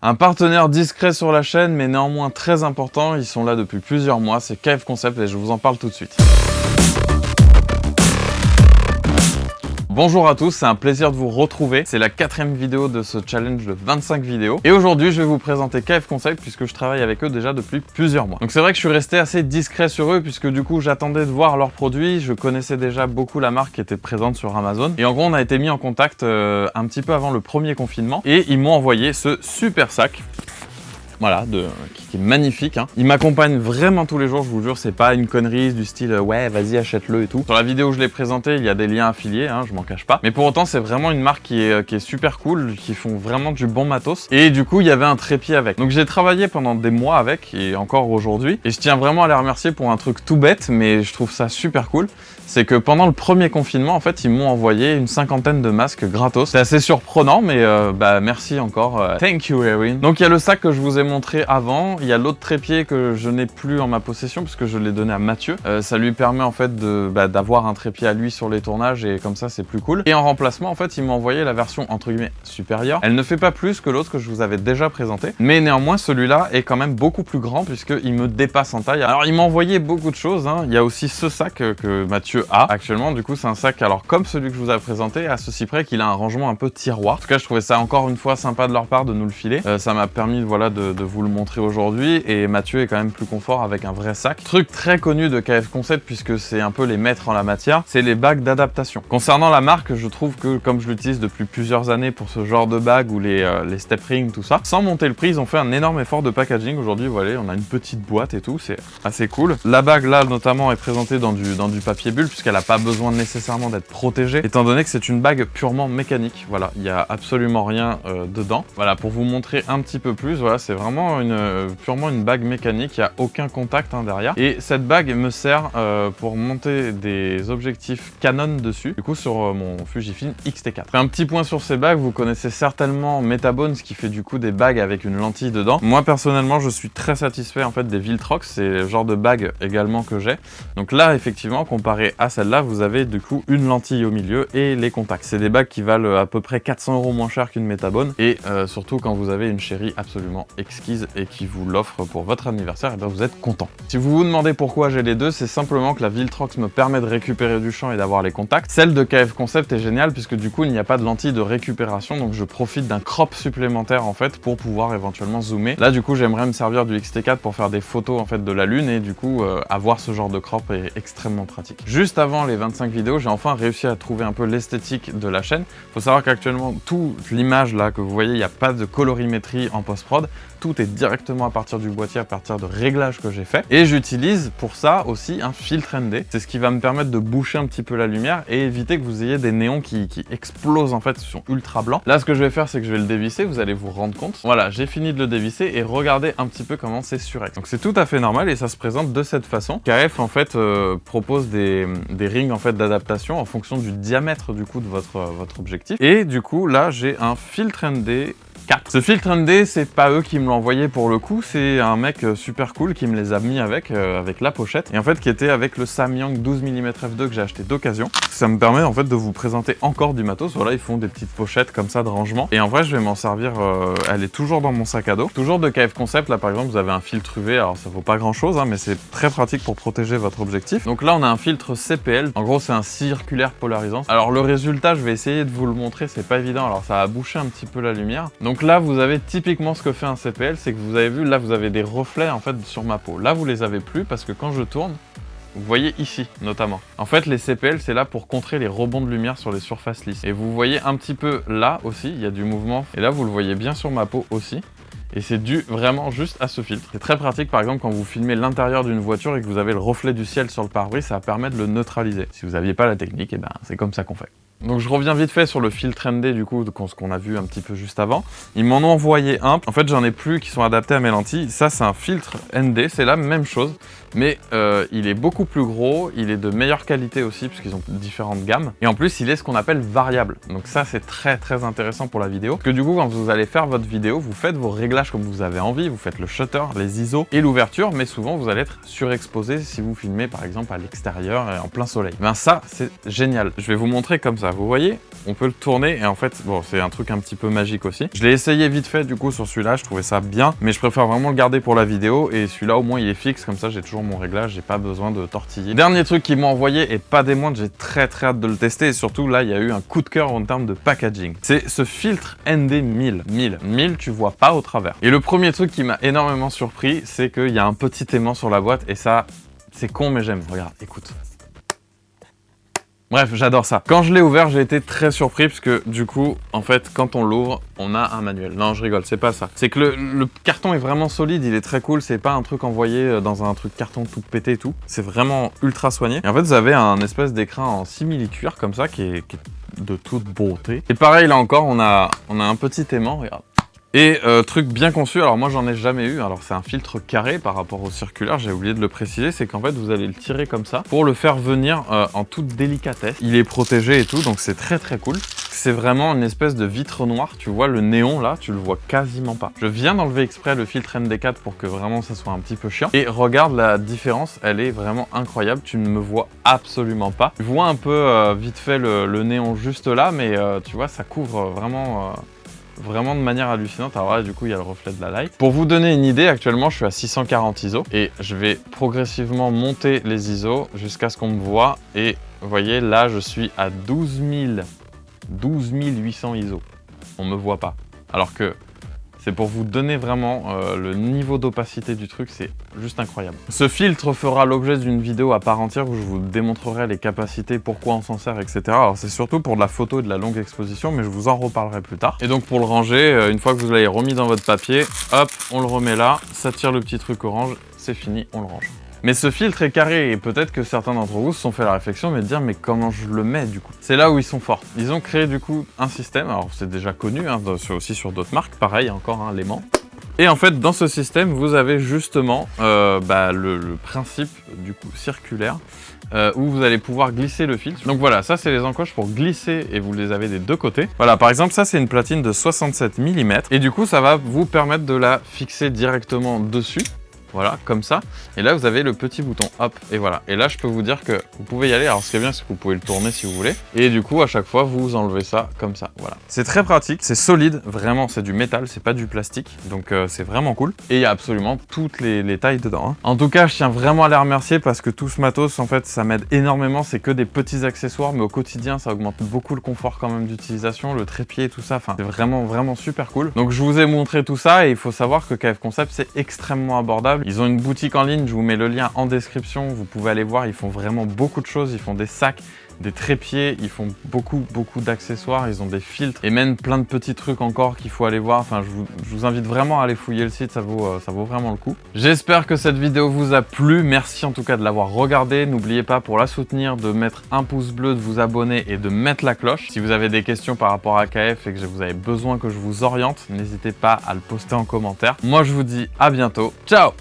Un partenaire discret sur la chaîne, mais néanmoins très important, ils sont là depuis plusieurs mois, c'est KF Concept et je vous en parle tout de suite. Bonjour à tous, c'est un plaisir de vous retrouver. C'est la 4e vidéo de ce challenge de 25 vidéos. Et aujourd'hui, je vais vous présenter KF Concept puisque je travaille avec eux déjà depuis plusieurs mois. Donc c'est vrai que je suis resté assez discret sur eux puisque du coup, j'attendais de voir leurs produits. Je connaissais déjà beaucoup la marque qui était présente sur Amazon. Et en gros, on a été mis en contact un petit peu avant le premier confinement. Et ils m'ont envoyé ce super sac. Voilà, qui est magnifique. Hein. Il m'accompagne vraiment tous les jours, je vous jure, c'est pas une connerie du style ouais, vas-y, achète-le et tout. Sur la vidéo où je l'ai présenté, il y a des liens affiliés, hein, je m'en cache pas. Mais pour autant, c'est vraiment une marque qui est super cool, qui font vraiment du bon matos. Et du coup, il y avait un trépied avec. Donc j'ai travaillé pendant des mois avec, et encore aujourd'hui. Et je tiens vraiment à les remercier pour un truc tout bête, mais je trouve ça super cool. C'est que pendant le premier confinement, en fait, ils m'ont envoyé une 50aine de masques gratos. C'est assez surprenant, mais merci encore. Thank you, Erin. Donc il y a le sac que je vous ai montré avant. Il y a l'autre trépied que je n'ai plus en ma possession puisque je l'ai donné à Mathieu. Ça lui permet en fait d'avoir un trépied à lui sur les tournages et comme ça, c'est plus cool. Et en remplacement, en fait, ils m'ont envoyé la version entre guillemets supérieure. Elle ne fait pas plus que l'autre que je vous avais déjà présenté, mais néanmoins, celui-là est quand même beaucoup plus grand puisqu'il me dépasse en taille. Alors, il m'a envoyé beaucoup de choses. Hein. Il y a aussi ce sac que Mathieu a actuellement. Du coup, c'est un sac, alors comme celui que je vous ai présenté, à ceci près qu'il a un rangement un peu tiroir. En tout cas, je trouvais ça encore une fois sympa de leur part de nous le filer. Ça m'a permis voilà, de vous le montrer aujourd'hui. Et Mathieu est quand même plus confort avec un vrai sac. Truc très connu de KF Concept, puisque c'est un peu les maîtres en la matière, c'est les bagues d'adaptation. Concernant la marque, je trouve que comme je l'utilise depuis plusieurs années pour ce genre de bagues ou les step rings, tout ça, sans monter le prix, ils ont fait un énorme effort de packaging. Aujourd'hui, voilà, on a une petite boîte et tout, c'est assez cool. La bague là, notamment, est présentée dans du papier bulle, puisqu'elle a pas besoin nécessairement d'être protégée, étant donné que c'est une bague purement mécanique. Voilà, il n'y a absolument rien dedans. Voilà, pour vous montrer un petit peu plus, voilà, c'est vraiment purement une bague mécanique, il n'y a aucun contact derrière. Et cette bague me sert pour monter des objectifs Canon dessus, du coup sur mon Fujifilm X-T4. Un petit point sur ces bagues, vous connaissez certainement Metabone, ce qui fait du coup des bagues avec une lentille dedans. Moi personnellement, je suis très satisfait en fait des Viltrox, c'est le genre de bague également que j'ai. Donc là, effectivement, comparé à celle-là, vous avez du coup une lentille au milieu et les contacts. C'est des bagues qui valent à peu près 400 € moins cher qu'une Metabone et surtout quand vous avez une chérie absolument exquise et qui vous l'offre pour votre anniversaire, et bien vous êtes content. Si vous vous demandez pourquoi j'ai les deux, c'est simplement que la Viltrox me permet de récupérer du champ et d'avoir les contacts. Celle de KF Concept est géniale puisque du coup il n'y a pas de lentille de récupération, donc je profite d'un crop supplémentaire en fait pour pouvoir éventuellement zoomer. Là du coup j'aimerais me servir du X-T4 pour faire des photos en fait de la lune et du coup avoir ce genre de crop est extrêmement pratique. Juste avant les 25 vidéos, j'ai enfin réussi à trouver un peu l'esthétique de la chaîne. Faut savoir qu'actuellement, toute l'image là que vous voyez, il n'y a pas de colorimétrie en post-prod. Tout est directement à partir du boîtier, à partir de réglages que j'ai fait. Et j'utilise pour ça aussi un filtre ND. C'est ce qui va me permettre de boucher un petit peu la lumière et éviter que vous ayez des néons qui explosent en fait, ils sont ultra blancs. Là, ce que je vais faire, c'est que je vais le dévisser, vous allez vous rendre compte. Voilà, j'ai fini de le dévisser et regardez un petit peu comment c'est surex. Donc c'est tout à fait normal et ça se présente de cette façon. KF en fait propose des rings en fait d'adaptation en fonction du diamètre du coup de votre objectif. Et du coup, là, j'ai un filtre ND. Ce filtre ND, c'est pas eux qui me l'ont envoyé pour le coup, c'est un mec super cool qui me les a mis avec la pochette, et en fait qui était avec le Samyang 12 mm f2 que j'ai acheté d'occasion. Ça me permet en fait de vous présenter encore du matos. Voilà, ils font des petites pochettes comme ça de rangement, et en vrai je vais m'en servir, elle est toujours dans mon sac à dos. Toujours de KF Concept, là par exemple vous avez un filtre UV, alors ça vaut pas grand chose, hein, mais c'est très pratique pour protéger votre objectif. Donc là on a un filtre CPL, en gros c'est un circulaire polarisant. Alors le résultat, je vais essayer de vous le montrer, c'est pas évident, alors ça a bouché un petit peu la lumière. Donc là vous avez typiquement ce que fait un CPL, c'est que vous avez vu, là vous avez des reflets en fait sur ma peau. Là vous les avez plus parce que quand je tourne, vous voyez ici notamment. En fait les CPL c'est là pour contrer les rebonds de lumière sur les surfaces lisses. Et vous voyez un petit peu là aussi, il y a du mouvement. Et là vous le voyez bien sur ma peau aussi. Et c'est dû vraiment juste à ce filtre. C'est très pratique par exemple quand vous filmez l'intérieur d'une voiture et que vous avez le reflet du ciel sur le pare-brise, ça permet de le neutraliser. Si vous n'aviez pas la technique, et ben c'est comme ça qu'on fait. Donc je reviens vite fait sur le filtre ND du coup, ce qu'on a vu un petit peu juste avant. Ils m'en ont envoyé un. En fait j'en ai plus qui sont adaptés à mes lentilles. Ça c'est un filtre ND, c'est la même chose. Mais il est beaucoup plus gros, il est de meilleure qualité aussi puisqu'ils ont différentes gammes. Et en plus il est ce qu'on appelle variable. Donc ça c'est très très intéressant pour la vidéo. Parce que du coup quand vous allez faire votre vidéo, vous faites vos réglages comme vous avez envie. Vous faites le shutter, les ISO et l'ouverture. Mais souvent vous allez être surexposé si vous filmez par exemple à l'extérieur et en plein soleil. Ben ça c'est génial. Je vais vous montrer comme ça. Vous voyez, on peut le tourner et en fait, bon, c'est un truc un petit peu magique aussi. Je l'ai essayé vite fait du coup sur celui-là, je trouvais ça bien, mais je préfère vraiment le garder pour la vidéo et celui-là au moins il est fixe, comme ça j'ai toujours mon réglage, j'ai pas besoin de tortiller. Dernier truc qu'ils m'ont envoyé et pas des moindres, j'ai très hâte de le tester et surtout là il y a eu un coup de cœur en termes de packaging. C'est ce filtre ND1000. 1000, tu vois pas au travers. Et le premier truc qui m'a énormément surpris, c'est qu'il y a un petit aimant sur la boîte et ça, c'est con mais j'aime. Regarde, écoute. Bref, j'adore ça. Quand je l'ai ouvert, j'ai été très surpris parce que du coup, en fait, quand on l'ouvre, on a un manuel. Non, je rigole, c'est pas ça. C'est que le carton est vraiment solide, il est très cool. C'est pas un truc envoyé dans un truc carton tout pété et tout. C'est vraiment ultra soigné. Et en fait, vous avez un espèce d'écran en simili-cuir comme ça qui est de toute beauté. Et pareil, là encore, on a un petit aimant, regarde. Et truc bien conçu, alors moi j'en ai jamais eu, alors c'est un filtre carré par rapport au circulaire, j'ai oublié de le préciser, c'est qu'en fait vous allez le tirer comme ça pour le faire venir en toute délicatesse. Il est protégé et tout, donc c'est très cool. C'est vraiment une espèce de vitre noire, tu vois le néon là, tu le vois quasiment pas. Je viens d'enlever exprès le filtre MD4 pour que vraiment ça soit un petit peu chiant. Et regarde la différence, elle est vraiment incroyable, tu ne me vois absolument pas. Tu vois un peu vite fait le néon juste là, mais tu vois ça couvre vraiment de manière hallucinante. Alors là, du coup, il y a le reflet de la light. Pour vous donner une idée, actuellement, je suis à 640 ISO et je vais progressivement monter les ISO jusqu'à ce qu'on me voit. Et vous voyez, là, je suis à 12 800 ISO. On me voit pas. Alors que c'est pour vous donner vraiment le niveau d'opacité du truc, c'est juste incroyable. Ce filtre fera l'objet d'une vidéo à part entière où je vous démontrerai les capacités, pourquoi on s'en sert, etc. Alors c'est surtout pour de la photo et de la longue exposition, mais je vous en reparlerai plus tard. Et donc pour le ranger, une fois que vous l'avez remis dans votre papier, hop, on le remet là, ça tire le petit truc orange, c'est fini, on le range. Mais ce filtre est carré et peut-être que certains d'entre vous se sont fait la réflexion mais de dire mais comment je le mets du coup. C'est là où ils sont forts. Ils ont créé du coup un système, alors c'est déjà connu hein, aussi sur d'autres marques, pareil encore hein, l'aimant. Et en fait dans ce système vous avez justement le principe du coup circulaire où vous allez pouvoir glisser le filtre. Donc voilà, ça c'est les encoches pour glisser et vous les avez des deux côtés. Voilà, par exemple ça c'est une platine de 67 mm et du coup ça va vous permettre de la fixer directement dessus. Voilà, comme ça. Et là, vous avez le petit bouton, hop, et voilà. Et là, je peux vous dire que vous pouvez y aller. Alors, ce qui est bien, c'est que vous pouvez le tourner si vous voulez. Et du coup, à chaque fois, vous enlevez ça comme ça, voilà. C'est très pratique, c'est solide, vraiment, c'est du métal, c'est pas du plastique. Donc, c'est vraiment cool. Et il y a absolument toutes les tailles dedans. Hein. En tout cas, je tiens vraiment à les remercier parce que tout ce matos, en fait, ça m'aide énormément. C'est que des petits accessoires, mais au quotidien, ça augmente beaucoup le confort quand même d'utilisation, le trépied et tout ça. Enfin, c'est vraiment super cool. Donc, je vous ai montré tout ça et il faut savoir que KF Concept, c'est extrêmement abordable. Ils ont une boutique en ligne, je vous mets le lien en description, vous pouvez aller voir, ils font vraiment beaucoup de choses, ils font des sacs, des trépieds, ils font beaucoup d'accessoires, ils ont des filtres et même plein de petits trucs encore qu'il faut aller voir. Enfin, je vous invite vraiment à aller fouiller le site, ça vaut vraiment le coup. J'espère que cette vidéo vous a plu, merci en tout cas de l'avoir regardée. N'oubliez pas pour la soutenir de mettre un pouce bleu, de vous abonner et de mettre la cloche. Si vous avez des questions par rapport à KF et que vous avez besoin que je vous oriente, n'hésitez pas à le poster en commentaire. Moi je vous dis à bientôt, ciao!